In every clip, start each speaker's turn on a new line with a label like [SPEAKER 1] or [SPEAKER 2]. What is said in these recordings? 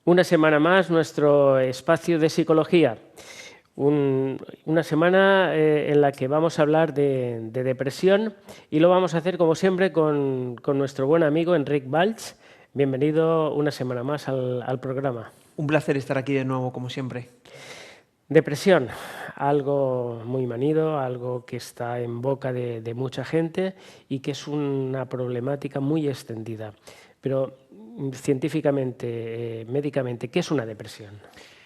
[SPEAKER 1] Una semana más, nuestro espacio de psicología. Una semana en la que vamos a hablar de depresión y lo vamos a hacer, como siempre, con nuestro buen amigo Enric Valls. Bienvenido una semana más al programa.
[SPEAKER 2] Un placer estar aquí de nuevo, como siempre.
[SPEAKER 1] Depresión, algo muy manido, algo que está en boca de mucha gente y que es una problemática muy extendida. Pero científicamente, médicamente, ¿qué es una depresión?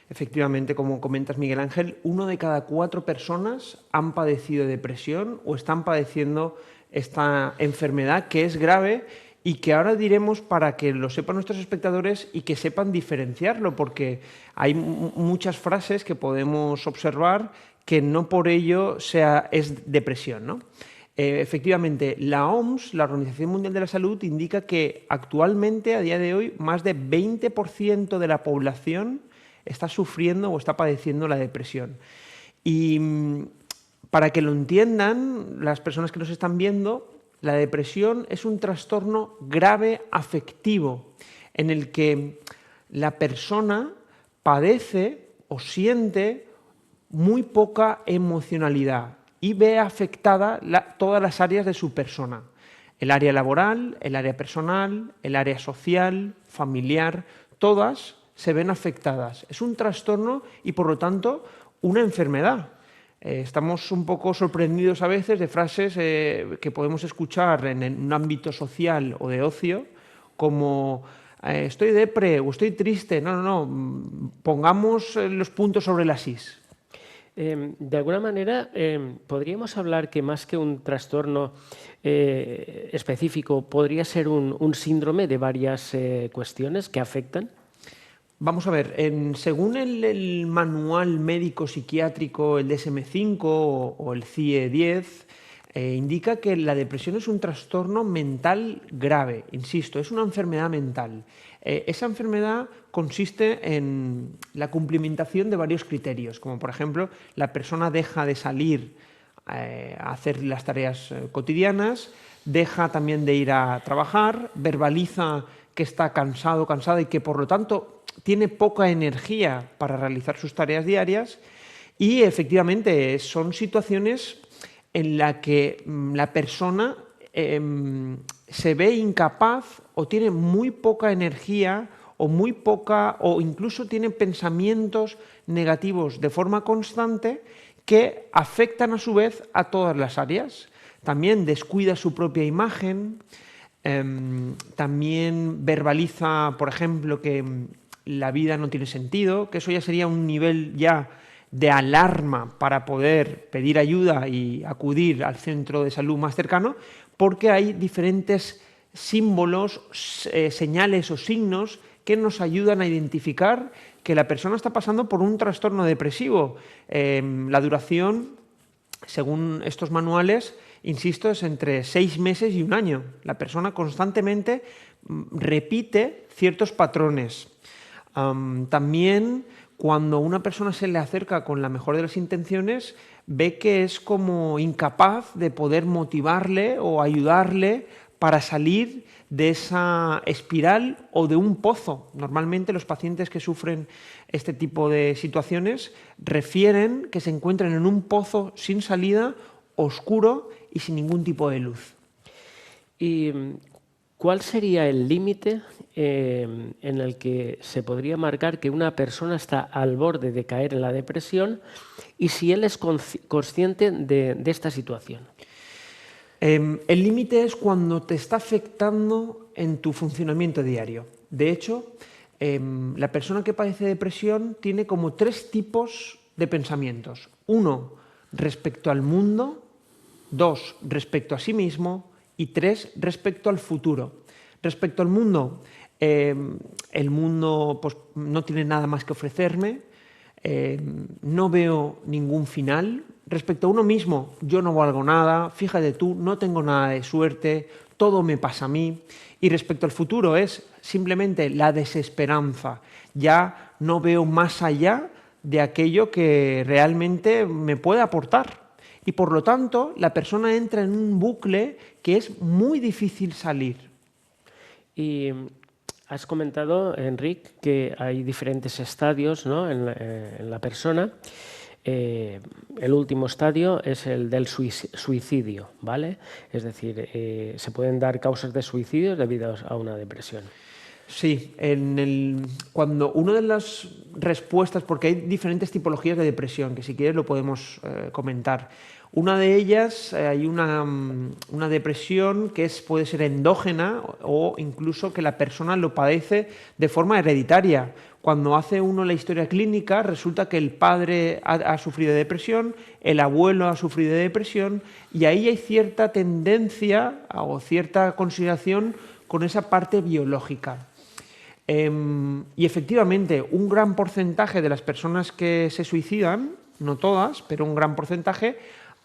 [SPEAKER 2] Efectivamente, como comentas, Miguel Ángel, 1 de cada 4 personas han padecido depresión o están padeciendo esta enfermedad que es grave y que ahora diremos para que lo sepan nuestros espectadores y que sepan diferenciarlo, porque hay muchas frases que podemos observar que no por ello es depresión, ¿no? Efectivamente, la OMS, la Organización Mundial de la Salud, indica que actualmente, a día de hoy, más de 20% de la población está sufriendo o está padeciendo la depresión. Y para que lo entiendan las personas que nos están viendo, la depresión es un trastorno grave afectivo en el que la persona padece o siente muy poca emocionalidad y ve afectada todas las áreas de su persona. El área laboral, el área personal, el área social, familiar, todas se ven afectadas. Es un trastorno y, por lo tanto, una enfermedad. Estamos un poco sorprendidos a veces de frases que podemos escuchar en un ámbito social o de ocio, como estoy depre o estoy triste. No. Pongamos los puntos sobre las is.
[SPEAKER 1] De alguna manera, podríamos hablar que más que un trastorno específico, podría ser un síndrome de varias cuestiones que afectan.
[SPEAKER 2] Vamos a ver, según el manual médico psiquiátrico, el DSM-5 o el CIE-10, indica que la depresión es un trastorno mental grave, insisto, es una enfermedad mental. Esa enfermedad consiste en la cumplimentación de varios criterios, como por ejemplo, la persona deja de salir a hacer las tareas cotidianas, deja también de ir a trabajar, verbaliza que está cansado, cansada y que por lo tanto tiene poca energía para realizar sus tareas diarias, y efectivamente son situaciones en las que la persona se ve incapaz o tiene muy poca energía o incluso tiene pensamientos negativos de forma constante que afectan a su vez a todas las áreas. También descuida su propia imagen, también verbaliza, por ejemplo, que la vida no tiene sentido, que eso ya sería un nivel ya de alarma para poder pedir ayuda y acudir al centro de salud más cercano, porque hay diferentes símbolos, señales o signos que nos ayudan a identificar que la persona está pasando por un trastorno depresivo. La duración, según estos manuales, insisto, es entre 6 meses y 1 año. La persona constantemente repite ciertos patrones. También, cuando una persona se le acerca con la mejor de las intenciones, ve que es como incapaz de poder motivarle o ayudarle para salir de esa espiral o de un pozo. Normalmente los pacientes que sufren este tipo de situaciones refieren que se encuentran en un pozo sin salida, oscuro y sin ningún tipo de luz.
[SPEAKER 1] ¿Y cuál sería el límite en el que se podría marcar que una persona está al borde de caer en la depresión y si él es consciente de esta situación?
[SPEAKER 2] El límite es cuando te está afectando en tu funcionamiento diario. De hecho, la persona que padece depresión tiene como 3 tipos de pensamientos. 1, respecto al mundo; 2, respecto a sí mismo; y 3, respecto al futuro. Respecto al mundo, el mundo pues, no tiene nada más que ofrecerme, no veo ningún final. Respecto a uno mismo, yo no valgo nada, fíjate tú, no tengo nada de suerte, todo me pasa a mí. Y respecto al futuro es simplemente la desesperanza. Ya no veo más allá de aquello que realmente me puede aportar. Y por lo tanto, la persona entra en un bucle que es muy difícil salir.
[SPEAKER 1] Y Has comentado, Enric, que hay diferentes estadios, ¿no?, en la persona. El último estadio es el del suicidio, ¿vale? Es decir, se pueden dar causas de suicidio debido a una depresión.
[SPEAKER 2] Sí, cuando una de las respuestas, porque hay diferentes tipologías de depresión, que si quieres lo podemos comentar. Una de ellas, hay una depresión que puede ser endógena o incluso que la persona lo padece de forma hereditaria. Cuando hace uno la historia clínica, resulta que el padre ha sufrido de depresión, el abuelo ha sufrido de depresión, y ahí hay cierta tendencia o cierta consideración con esa parte biológica. Y efectivamente, un gran porcentaje de las personas que se suicidan, no todas, pero un gran porcentaje,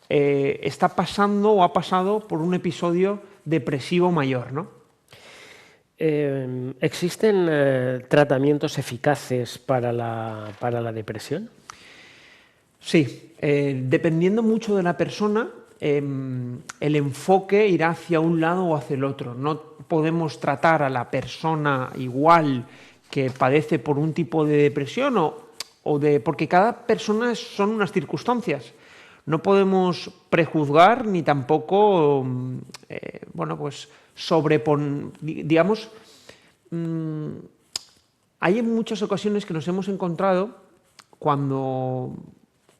[SPEAKER 2] está pasando o ha pasado por un episodio depresivo mayor, ¿no?
[SPEAKER 1] ¿Existen tratamientos eficaces para la depresión?
[SPEAKER 2] Sí, dependiendo mucho de la persona, el enfoque irá hacia un lado o hacia el otro. No podemos tratar a la persona igual que padece por un tipo de depresión porque cada persona son unas circunstancias. No podemos prejuzgar ni tampoco, digamos, hay en muchas ocasiones que nos hemos encontrado cuando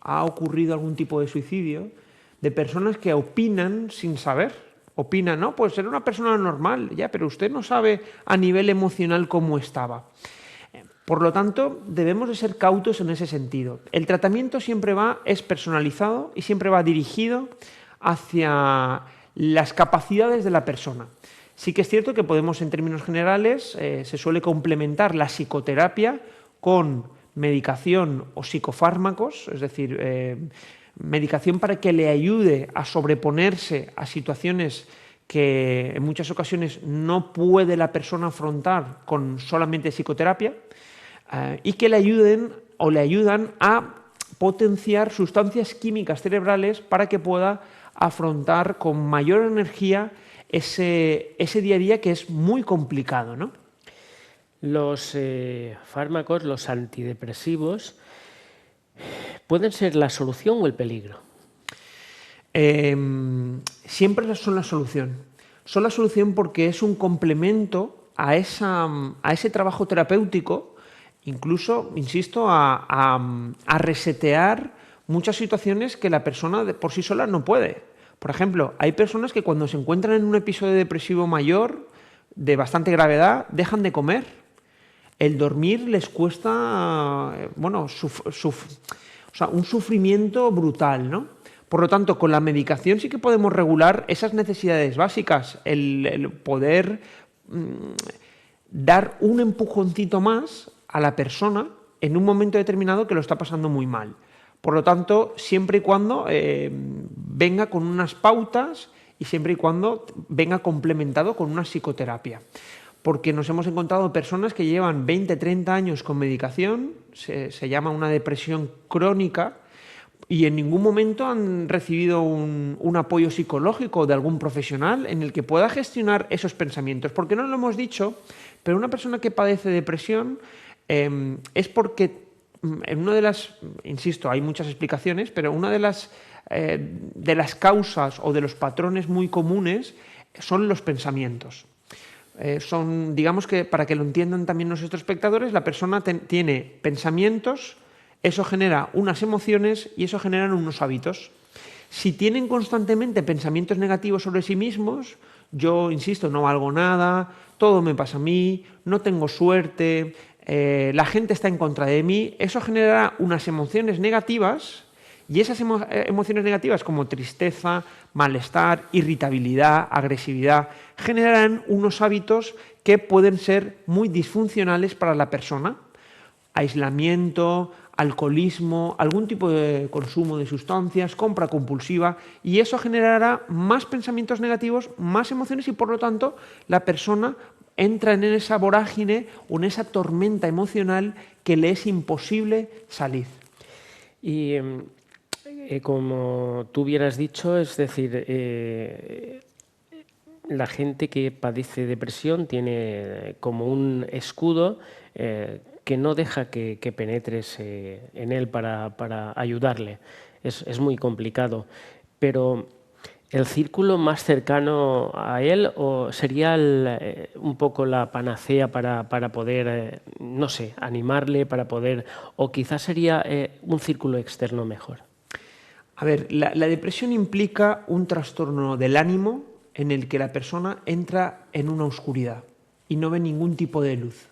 [SPEAKER 2] ha ocurrido algún tipo de suicidio, de personas que opinan sin saber. Opinan, no, pues era una persona normal, ya, pero usted no sabe a nivel emocional cómo estaba. Por lo tanto, debemos de ser cautos en ese sentido. El tratamiento siempre es personalizado y siempre va dirigido hacia las capacidades de la persona. Sí que es cierto que podemos, en términos generales, se suele complementar la psicoterapia con medicación o psicofármacos, es decir, medicación para que le ayude a sobreponerse a situaciones que en muchas ocasiones no puede la persona afrontar con solamente psicoterapia, y que le ayuden o le ayudan a potenciar sustancias químicas cerebrales para que pueda afrontar con mayor energía ese día a día que es muy complicado, ¿no?
[SPEAKER 1] Los fármacos, los antidepresivos, ¿pueden ser la solución o el peligro?
[SPEAKER 2] Siempre son la solución. Son la solución porque es un complemento a ese trabajo terapéutico, incluso, insisto, a resetear muchas situaciones que la persona por sí sola no puede. Por ejemplo, hay personas que cuando se encuentran en un episodio depresivo mayor, de bastante gravedad, dejan de comer. El dormir les cuesta, un sufrimiento brutal, ¿no? Por lo tanto, con la medicación sí que podemos regular esas necesidades básicas, el poder dar un empujoncito más a la persona en un momento determinado que lo está pasando muy mal. Por lo tanto, siempre y cuando venga con unas pautas y siempre y cuando venga complementado con una psicoterapia. Porque nos hemos encontrado personas que llevan 20, 30 años con medicación, se llama una depresión crónica, y en ningún momento han recibido un apoyo psicológico de algún profesional en el que pueda gestionar esos pensamientos. Porque no lo hemos dicho, pero una persona que padece depresión es porque en una de las, insisto, hay muchas explicaciones, pero una de las causas o de los patrones muy comunes son los pensamientos. Digamos que para que lo entiendan también nuestros espectadores, la persona tiene pensamientos, eso genera unas emociones y eso generan unos hábitos. Si tienen constantemente pensamientos negativos sobre sí mismos, yo insisto, no valgo nada, todo me pasa a mí, no tengo suerte, la gente está en contra de mí, eso generará unas emociones negativas, y esas emociones negativas como tristeza, malestar, irritabilidad, agresividad, generarán unos hábitos que pueden ser muy disfuncionales para la persona. Aislamiento, alcoholismo, algún tipo de consumo de sustancias, compra compulsiva, y eso generará más pensamientos negativos, más emociones, y por lo tanto la persona entra en esa vorágine o en esa tormenta emocional que le es imposible salir.
[SPEAKER 1] Y como tú bien has dicho, es decir, la gente que padece depresión tiene como un escudo que no deja que penetres en él para ayudarle. Es muy complicado. Pero ¿el círculo más cercano a él o sería un poco la panacea para poder, no sé, animarle, para poder, o quizás sería un círculo externo mejor?
[SPEAKER 2] A ver, la depresión implica un trastorno del ánimo en el que la persona entra en una oscuridad y no ve ningún tipo de luz.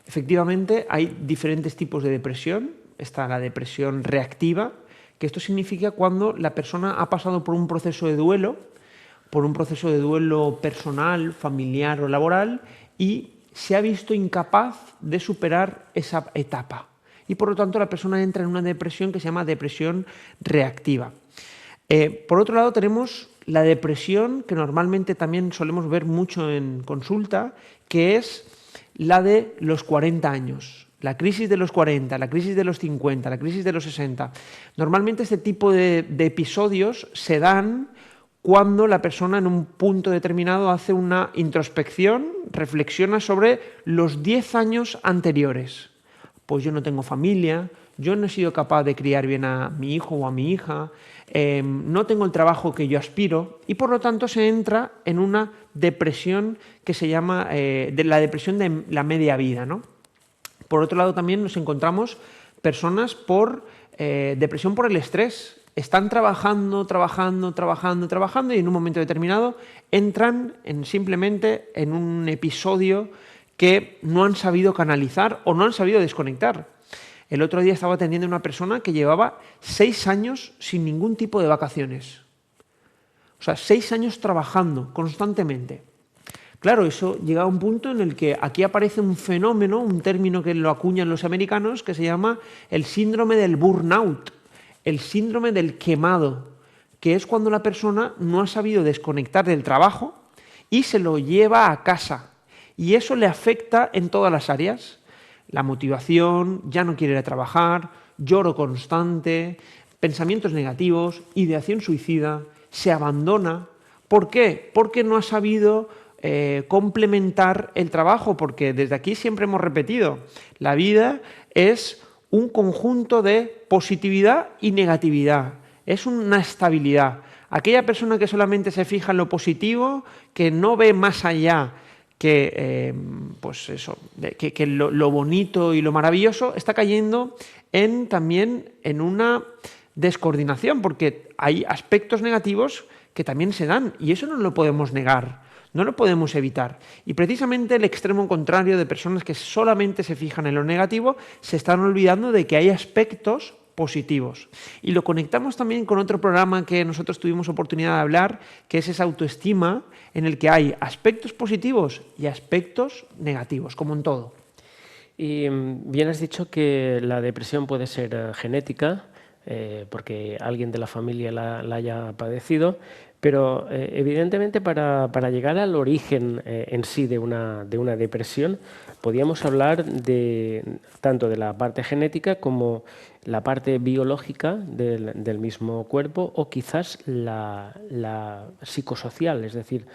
[SPEAKER 2] Efectivamente, hay diferentes tipos de depresión. Está la depresión reactiva, que esto significa cuando la persona ha pasado por un proceso de duelo, personal, familiar o laboral, y se ha visto incapaz de superar esa etapa. Y por lo tanto la persona entra en una depresión que se llama depresión reactiva. Por otro lado tenemos la depresión, que normalmente también solemos ver mucho en consulta, que es la de los 40 años. La crisis de los 40, la crisis de los 50, la crisis de los 60. Normalmente este tipo de episodios se dan cuando la persona en un punto determinado hace una introspección, reflexiona sobre los 10 años anteriores. Pues yo no tengo familia, yo no he sido capaz de criar bien a mi hijo o a mi hija, no tengo el trabajo que yo aspiro y por lo tanto se entra en una depresión que se llama la depresión de la media vida, ¿no? Por otro lado también nos encontramos personas por depresión por el estrés. Están trabajando y en un momento determinado entran simplemente en un episodio que no han sabido canalizar o no han sabido desconectar. El otro día estaba atendiendo a una persona que llevaba 6 años sin ningún tipo de vacaciones. O sea, 6 años trabajando constantemente. Claro, eso llega a un punto en el que aquí aparece un fenómeno, un término que lo acuñan los americanos, que se llama el síndrome del burnout, el síndrome del quemado, que es cuando la persona no ha sabido desconectar del trabajo y se lo lleva a casa. Y eso le afecta en todas las áreas. La motivación, ya no quiere ir a trabajar, lloro constante, pensamientos negativos, ideación suicida, se abandona. ¿Por qué? Porque no ha sabido complementar el trabajo, porque desde aquí siempre hemos repetido, la vida es un conjunto de positividad y negatividad, es una estabilidad. Aquella persona que solamente se fija en lo positivo, que no ve más allá que, que lo bonito y lo maravilloso, está cayendo también en una descoordinación, porque hay aspectos negativos que también se dan y eso no lo podemos negar. No lo podemos evitar. Y precisamente el extremo contrario de personas que solamente se fijan en lo negativo se están olvidando de que hay aspectos positivos. Y lo conectamos también con otro programa que nosotros tuvimos oportunidad de hablar, que es esa autoestima, en el que hay aspectos positivos y aspectos negativos, como en todo.
[SPEAKER 1] Y bien has dicho que la depresión puede ser genética, porque alguien de la familia la haya padecido, pero evidentemente para llegar al origen en sí de una depresión, podríamos hablar tanto de la parte genética como la parte biológica del mismo cuerpo o quizás la psicosocial, es decir,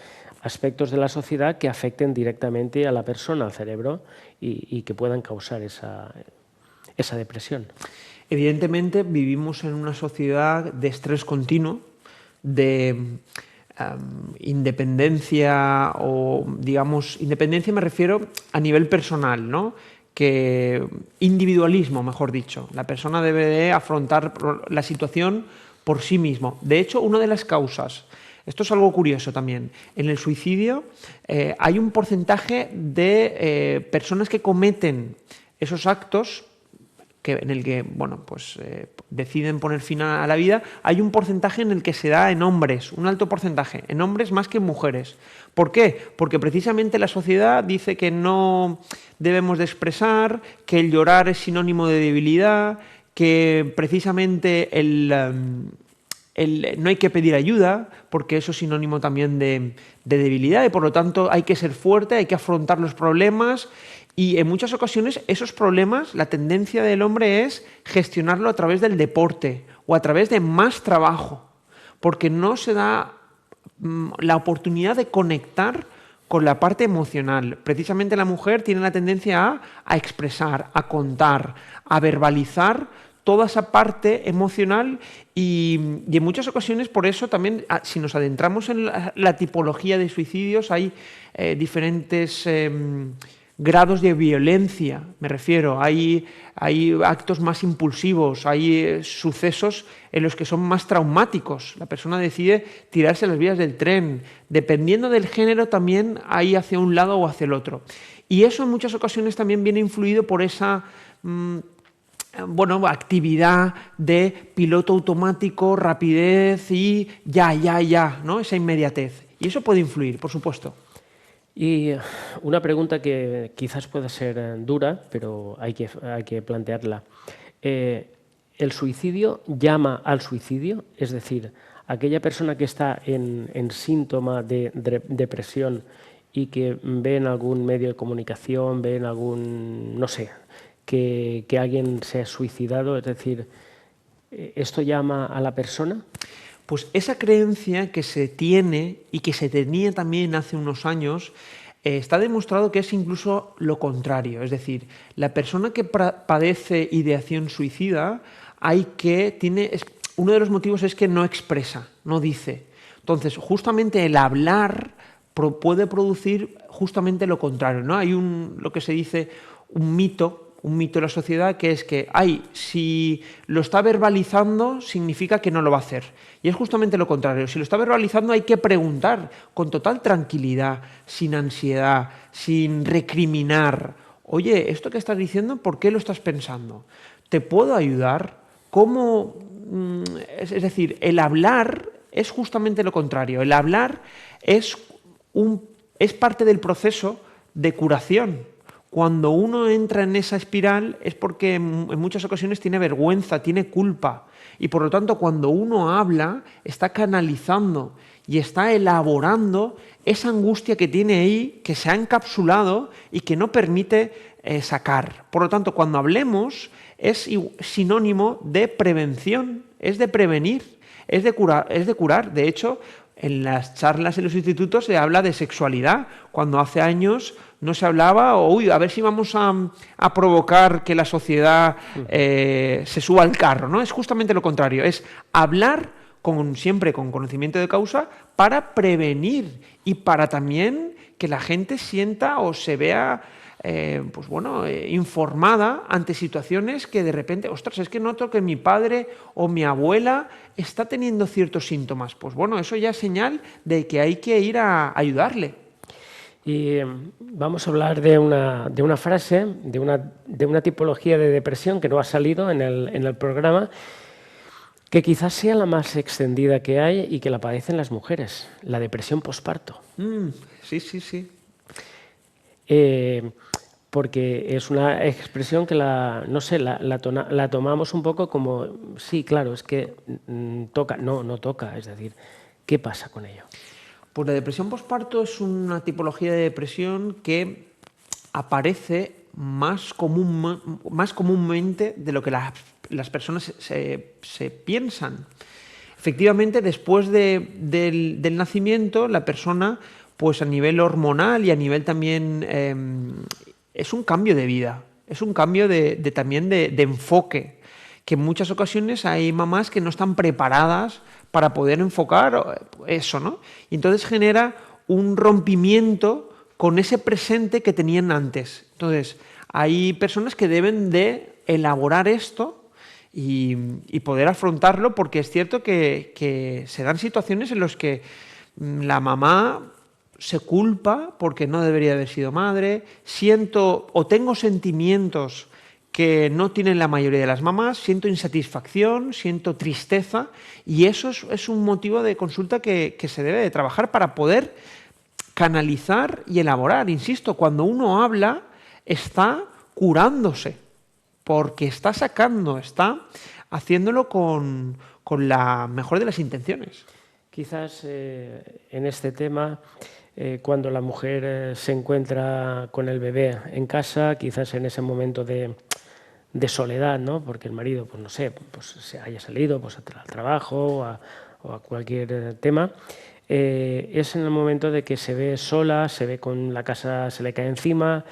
[SPEAKER 1] aspectos de la sociedad que afecten directamente a la persona, al cerebro, y que puedan causar esa depresión.
[SPEAKER 2] Evidentemente vivimos en una sociedad de estrés continuo, de independencia o, digamos, independencia me refiero a nivel personal, ¿no? Que individualismo, mejor dicho. La persona debe de afrontar la situación por sí mismo. De hecho, una de las causas, esto es algo curioso también, en el suicidio hay un porcentaje de personas que cometen esos actos en el que deciden poner fin a la vida, hay un porcentaje en el que se da en hombres, un alto porcentaje, en hombres más que en mujeres. ¿Por qué? Porque precisamente la sociedad dice que no debemos de expresar, que el llorar es sinónimo de debilidad, que precisamente no hay que pedir ayuda, porque eso es sinónimo también de debilidad y por lo tanto hay que ser fuerte, hay que afrontar los problemas. Y en muchas ocasiones esos problemas, la tendencia del hombre es gestionarlo a través del deporte o a través de más trabajo, porque no se da la oportunidad de conectar con la parte emocional. Precisamente la mujer tiene la tendencia a expresar, a contar, a verbalizar toda esa parte emocional y en muchas ocasiones por eso también, si nos adentramos en la tipología de suicidios, hay diferentes grados de violencia, me refiero. Hay actos más impulsivos, hay sucesos en los que son más traumáticos. La persona decide tirarse a las vías del tren. Dependiendo del género también hay hacia un lado o hacia el otro. Y eso en muchas ocasiones también viene influido por esa actividad de piloto automático, rapidez y ya, ¿no? Esa inmediatez. Y eso puede influir, por supuesto.
[SPEAKER 1] Y una pregunta que quizás pueda ser dura, pero hay que plantearla. ¿El suicidio llama al suicidio? Es decir, aquella persona que está en síntoma de depresión y que ve en algún medio de comunicación, ve en algún, no sé, que alguien se ha suicidado, es decir, ¿esto llama a la persona?
[SPEAKER 2] Pues esa creencia que se tiene y que se tenía también hace unos años, está demostrado que es incluso lo contrario. Es decir, la persona que padece ideación suicida, uno de los motivos es que no expresa, no dice. Entonces, justamente el hablar puede producir justamente lo contrario, ¿no? Hay lo que se dice un mito en la sociedad, que es que si lo está verbalizando significa que no lo va a hacer. Y es justamente lo contrario. Si lo está verbalizando hay que preguntar con total tranquilidad, sin ansiedad, sin recriminar. Oye, ¿esto que estás diciendo, por qué lo estás pensando? ¿Te puedo ayudar? ¿Cómo? Es decir, el hablar es justamente lo contrario. El hablar es parte del proceso de curación. Cuando uno entra en esa espiral es porque en muchas ocasiones tiene vergüenza, tiene culpa. Y por lo tanto, cuando uno habla, está canalizando y está elaborando esa angustia que tiene ahí, que se ha encapsulado y que no permite sacar. Por lo tanto, cuando hablemos es sinónimo de prevención, es de prevenir, es de curar. De hecho, en las charlas en los institutos se habla de sexualidad, cuando hace años no se hablaba, a ver si vamos a provocar que la sociedad se suba al carro, ¿no? Es justamente lo contrario, es hablar siempre con conocimiento de causa para prevenir y para también que la gente sienta o se vea informada ante situaciones que de repente, ostras, es que noto que mi padre o mi abuela está teniendo ciertos síntomas. Pues bueno, eso ya es señal de que hay que ir a ayudarle.
[SPEAKER 1] Y vamos a hablar de una frase, de una tipología de depresión que no ha salido en el programa, que quizás sea la más extendida que hay y que la padecen las mujeres, la depresión posparto.
[SPEAKER 2] Sí.
[SPEAKER 1] Porque es una expresión que la tomamos un poco como, sí, claro, es que toca, no toca, es decir, ¿qué pasa con ello?
[SPEAKER 2] Pues la depresión posparto es una tipología de depresión que aparece más comúnmente de lo que las personas se piensan. Efectivamente, después del nacimiento, la persona, pues a nivel hormonal y a nivel también, es un cambio de vida, es un cambio también de enfoque, que en muchas ocasiones hay mamás que no están preparadas para poder enfocar eso, ¿no? Y entonces genera un rompimiento con ese presente que tenían antes. Entonces, hay personas que deben de elaborar esto y poder afrontarlo, porque es cierto que se dan situaciones en las que la mamá se culpa porque no debería haber sido madre, siento o tengo sentimientos que no tienen la mayoría de las mamás, siento insatisfacción, siento tristeza, y eso es un motivo de consulta que se debe de trabajar para poder canalizar y elaborar. Insisto, cuando uno habla está curándose, porque está sacando, está haciéndolo con la mejor de las intenciones.
[SPEAKER 1] Quizás en este tema, cuando la mujer se encuentra con el bebé en casa, quizás en ese momento de soledad, ¿no? Porque el marido, pues no sé, pues se haya salido pues al trabajo o a cualquier tema, es en el momento de que se ve sola, se ve con la casa se le cae encima,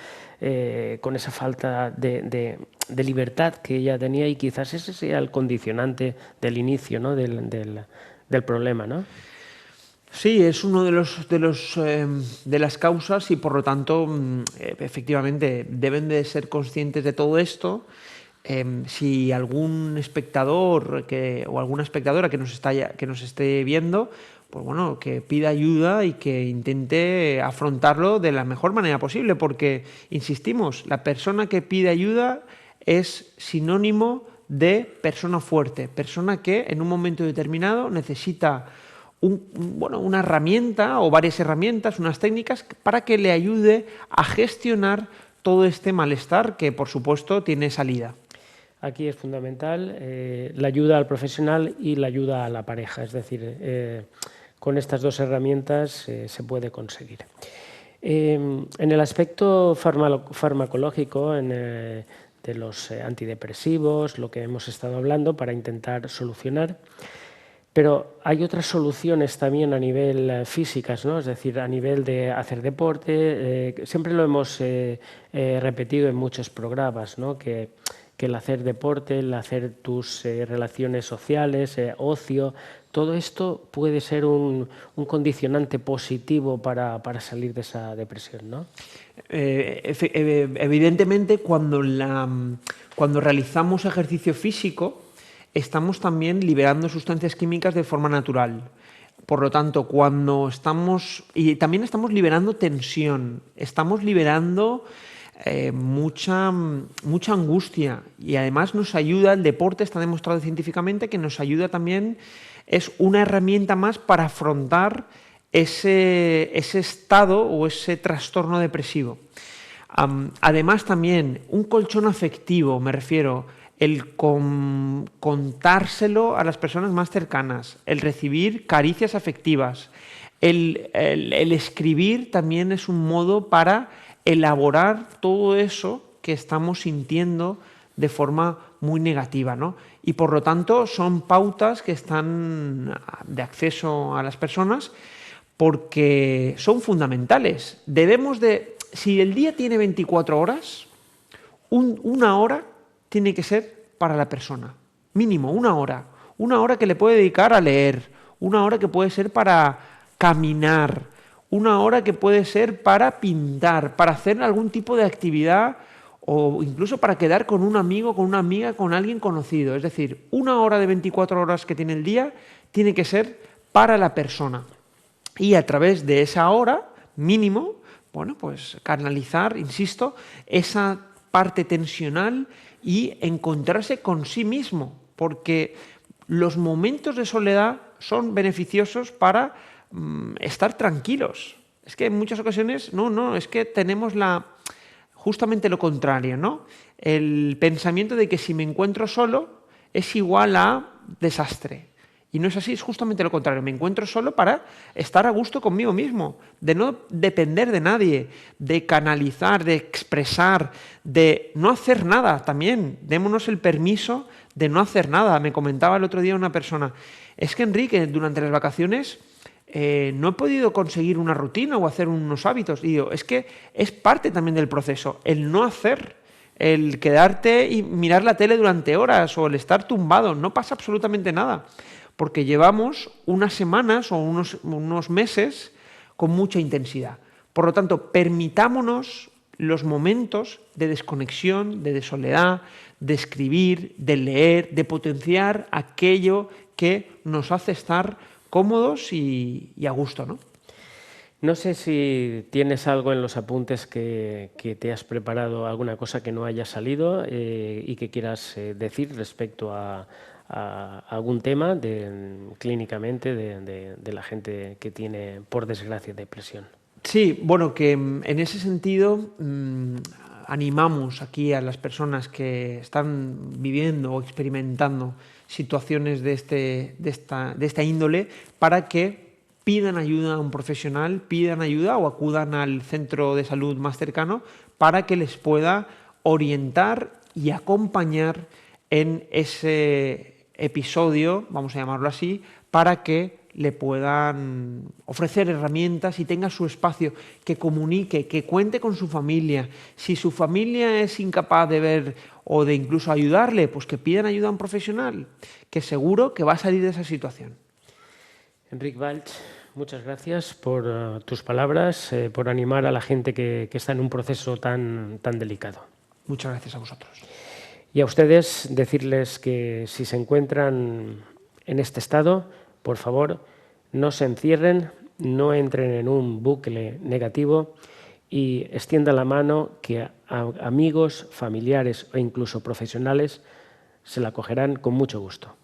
[SPEAKER 1] con esa falta de libertad que ella tenía, y quizás ese sea el condicionante del inicio, ¿no? del problema, ¿no?
[SPEAKER 2] Sí, es uno de las causas y por lo tanto, efectivamente, deben de ser conscientes de todo esto. Si algún espectador o alguna espectadora que nos esté viendo, pues bueno, que pida ayuda y que intente afrontarlo de la mejor manera posible, porque, insistimos, la persona que pide ayuda es sinónimo de persona fuerte, persona que en un momento determinado necesita una herramienta o varias herramientas, unas técnicas para que le ayude a gestionar todo este malestar que, por supuesto, tiene salida.
[SPEAKER 1] Aquí es fundamental la ayuda al profesional y la ayuda a la pareja, es decir, con estas dos herramientas se puede conseguir. En el aspecto farmacológico, de los antidepresivos, lo que hemos estado hablando para intentar solucionar, pero hay otras soluciones también a nivel físicas, ¿no? Es decir, a nivel de hacer deporte. Siempre lo hemos repetido en muchos programas, ¿no? Que el hacer deporte, el hacer tus relaciones sociales, ocio, todo esto puede ser un condicionante positivo para salir de esa depresión, ¿no?
[SPEAKER 2] Evidentemente, cuando realizamos ejercicio físico, estamos también liberando sustancias químicas de forma natural. Por lo tanto, y también estamos liberando tensión, estamos liberando mucha angustia, y además nos ayuda, el deporte está demostrado científicamente que nos ayuda también, es una herramienta más para afrontar ese estado o ese trastorno depresivo. Además también un colchón afectivo, me refiero, el contárselo a las personas más cercanas, el recibir caricias afectivas, el escribir también es un modo para elaborar todo eso que estamos sintiendo de forma muy negativa, ¿no? Y por lo tanto son pautas que están de acceso a las personas porque son fundamentales. Si el día tiene 24 horas, una hora tiene que ser para la persona, mínimo una hora que le puede dedicar a leer, una hora que puede ser para caminar, una hora que puede ser para pintar, para hacer algún tipo de actividad o incluso para quedar con un amigo, con una amiga, con alguien conocido. Es decir, una hora de 24 horas que tiene el día tiene que ser para la persona. Y a través de esa hora, mínimo, bueno, pues canalizar, insisto, esa parte tensional y encontrarse con sí mismo, porque los momentos de soledad son beneficiosos para estar tranquilos. Es que en muchas ocasiones, es que tenemos justamente lo contrario, ¿no? El pensamiento de que si me encuentro solo es igual a desastre. Y no es así, es justamente lo contrario. Me encuentro solo para estar a gusto conmigo mismo, de no depender de nadie, de canalizar, de expresar, de no hacer nada también. Démonos el permiso de no hacer nada. Me comentaba el otro día una persona, es que Enrique, durante las vacaciones no he podido conseguir una rutina o hacer unos hábitos. Y digo, es que es parte también del proceso, el no hacer, el quedarte y mirar la tele durante horas o el estar tumbado, no pasa absolutamente nada. Porque llevamos unas semanas o unos meses con mucha intensidad. Por lo tanto, permitámonos los momentos de desconexión, de soledad, de escribir, de leer, de potenciar aquello que nos hace estar cómodos y a gusto, ¿no?
[SPEAKER 1] No sé si tienes algo en los apuntes que te has preparado, alguna cosa que no haya salido y que quieras decir respecto a algún tema clínicamente de la gente que tiene, por desgracia, depresión.
[SPEAKER 2] Sí, bueno, que en ese sentido animamos aquí a las personas que están viviendo o experimentando situaciones de esta índole para que pidan ayuda a un profesional, pidan ayuda o acudan al centro de salud más cercano para que les pueda orientar y acompañar en ese episodio, vamos a llamarlo así, para que le puedan ofrecer herramientas y tenga su espacio, que comunique, que cuente con su familia. Si su familia es incapaz de ver o de incluso ayudarle, pues que pidan ayuda a un profesional, que seguro que va a salir de esa situación.
[SPEAKER 1] Enric Valls, muchas gracias por tus palabras, por animar a la gente que está en un proceso tan delicado.
[SPEAKER 2] Muchas gracias a vosotros.
[SPEAKER 1] Y a ustedes decirles que si se encuentran en este estado, por favor, no se encierren, no entren en un bucle negativo y extiendan la mano que a amigos, familiares o incluso profesionales se la cogerán con mucho gusto.